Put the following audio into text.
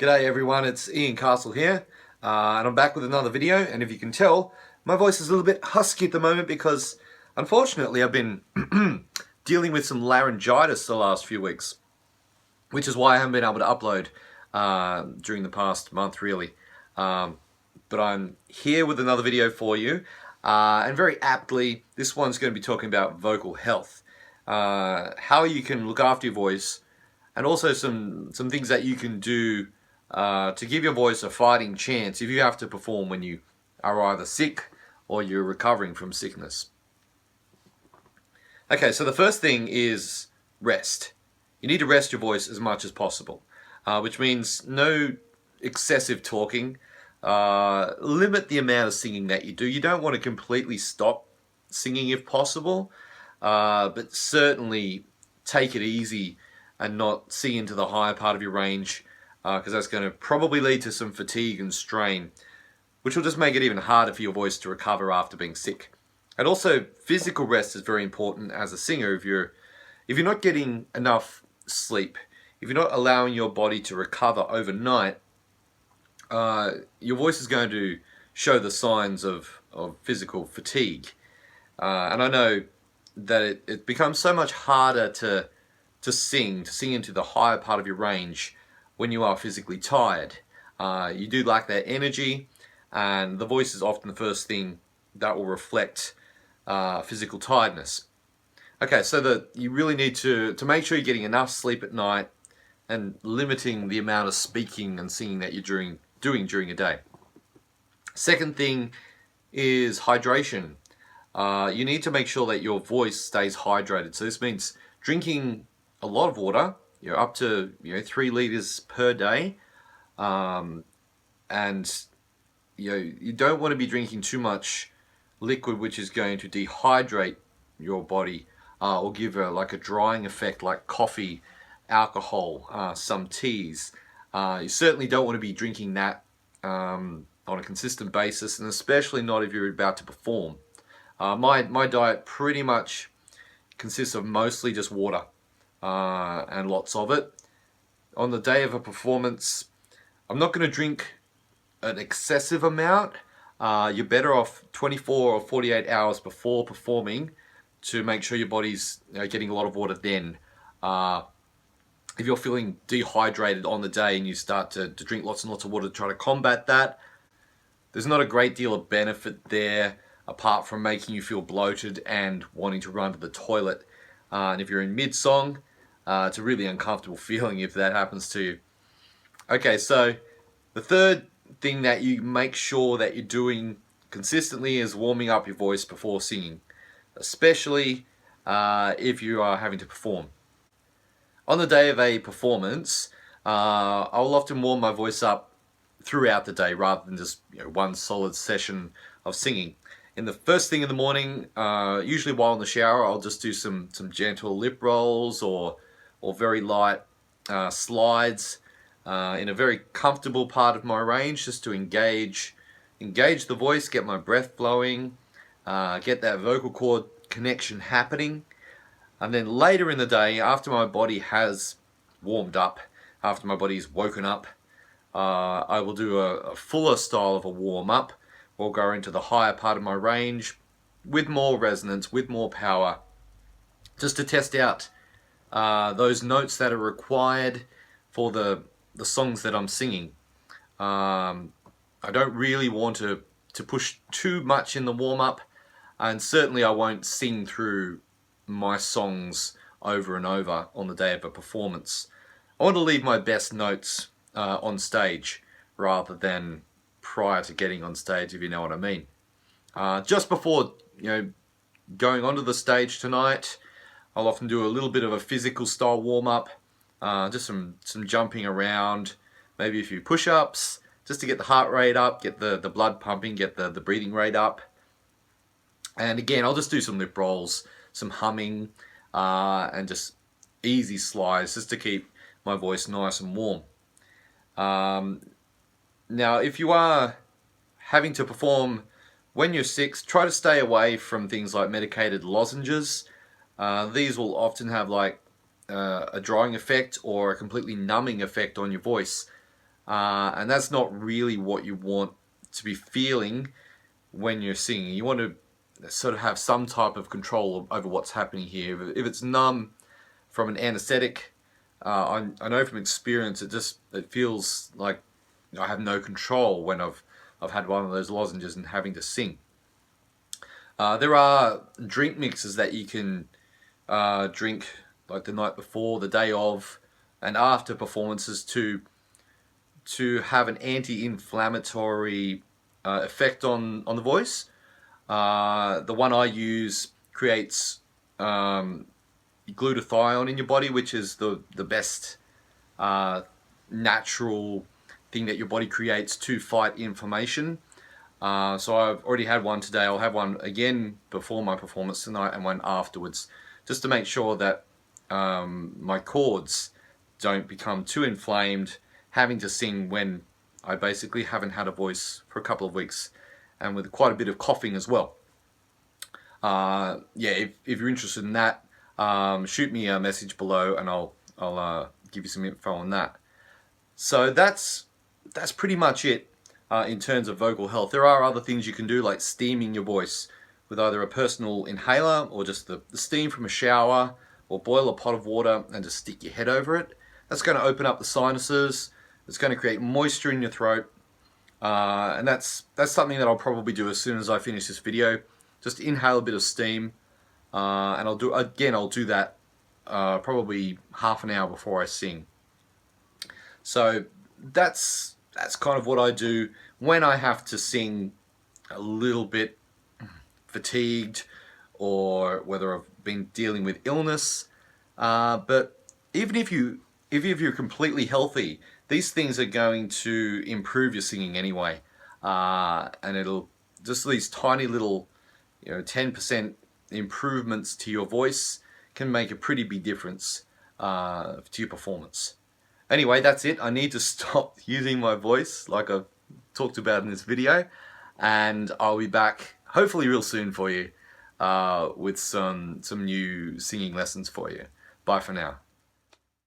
G'day everyone, it's Ian Castle here, and I'm back with another video. And if you can tell, my voice is a little bit husky at the moment because unfortunately I've been dealing with some laryngitis the last few weeks, which is why I haven't been able to upload during the past month really. But I'm here with another video for you, and very aptly this one's going to be talking about vocal health, how you can look after your voice, and also some things that you can do to give your voice a fighting chance if you have to perform when you are either sick or you're recovering from sickness. Okay, so the first thing is rest. You need to rest your voice as much as possible, which means no excessive talking. Limit the amount of singing that you do. You don't want to completely stop singing if possible, but certainly take it easy and not sing into the higher part of your range, because that's going to probably lead to some fatigue and strain, which will just make it even harder for your voice to recover after being sick. And also, physical rest is very important as a singer. If you're not getting enough sleep, if you're not allowing your body to recover overnight, your voice is going to show the signs of physical fatigue. And I know that it becomes so much harder to sing into the higher part of your range when you are physically tired. You do lack that energy, and the voice is often the first thing that will reflect physical tiredness. Okay, so that you really need to make sure you're getting enough sleep at night and limiting the amount of speaking and singing that you're doing during a day. Second thing is hydration. You need to make sure that your voice stays hydrated. So this means drinking a lot of water, up to 3 liters per day, and you don't want to be drinking too much liquid, which is going to dehydrate your body or give like a drying effect, like coffee, alcohol, some teas. You certainly don't want to be drinking that on a consistent basis, and especially not if you're about to perform. My diet pretty much consists of mostly just water, and lots of it. On the day of a performance, I'm not going to drink an excessive amount. You're better off 24 or 48 hours before performing to make sure your body's getting a lot of water then. If you're feeling dehydrated on the day and you start to drink lots and lots of water to try to combat that, there's not a great deal of benefit there apart from making you feel bloated and wanting to run to the toilet. And if you're in mid-song, it's a really uncomfortable feeling if that happens to you. Okay, so the third thing that you make sure that you're doing consistently is warming up your voice before singing, especially if you are having to perform. On the day of a performance, I'll often warm my voice up throughout the day rather than just one solid session of singing. In the first thing in the morning, usually while in the shower, I'll just do some gentle lip rolls or very light slides in a very comfortable part of my range, just to engage the voice, get my breath flowing, get that vocal cord connection happening. And then later in the day, after my body has warmed up, after my body's woken up, I will do a fuller style of a warm-up. We'll go into the higher part of my range with more resonance, with more power, just to test out those notes that are required for the songs that I'm singing. I don't really want to push too much in the warm-up, and certainly I won't sing through my songs over and over on the day of a performance. I want to leave my best notes on stage rather than prior to getting on stage, if you know what I mean. Just before going onto the stage tonight, I'll often do a little bit of a physical style warm-up, just some jumping around, maybe a few push-ups, just to get the heart rate up, get the blood pumping, get the breathing rate up. And again, I'll just do some lip rolls, some humming, and just easy slides just to keep my voice nice and warm. Now, if you are having to perform when you're sick, try to stay away from things like medicated lozenges. These will often have like a drying effect or a completely numbing effect on your voice. and that's not really what you want to be feeling when you're singing. You want to sort of have some type of control over what's happening here. If it's numb from an anesthetic, I know from experience it feels like I have no control when I've had one of those lozenges and having to sing. There are drink mixes that you can drink like the night before, the day of, and after performances to have an anti-inflammatory effect on the voice. The one I use creates glutathione in your body, which is the best natural thing that your body creates to fight inflammation. So I've already had one today. I'll have one again before my performance tonight and one afterwards, just to make sure that my cords don't become too inflamed having to sing when I basically haven't had a voice for a couple of weeks, and with quite a bit of coughing as well. Yeah, if you're interested in that, shoot me a message below and I'll give you some info on that. So that's pretty much it in terms of vocal health. There are other things you can do, like steaming your voice with either a personal inhaler or just the steam from a shower, or boil a pot of water and just stick your head over it. That's going to open up the sinuses. It's going to create moisture in your throat, and that's something that I'll probably do as soon as I finish this video. Just inhale a bit of steam, and I'll do that probably half an hour before I sing. So that's kind of what I do when I have to sing a little bit fatigued, or whether I've been dealing with illness. But even if you're completely healthy, these things are going to improve your singing anyway, and it'll just these tiny little 10% improvements to your voice can make a pretty big difference to your performance. Anyway, that's it. I need to stop using my voice like I've talked about in this video, and I'll be back hopefully real soon for you with some new singing lessons for you. Bye for now.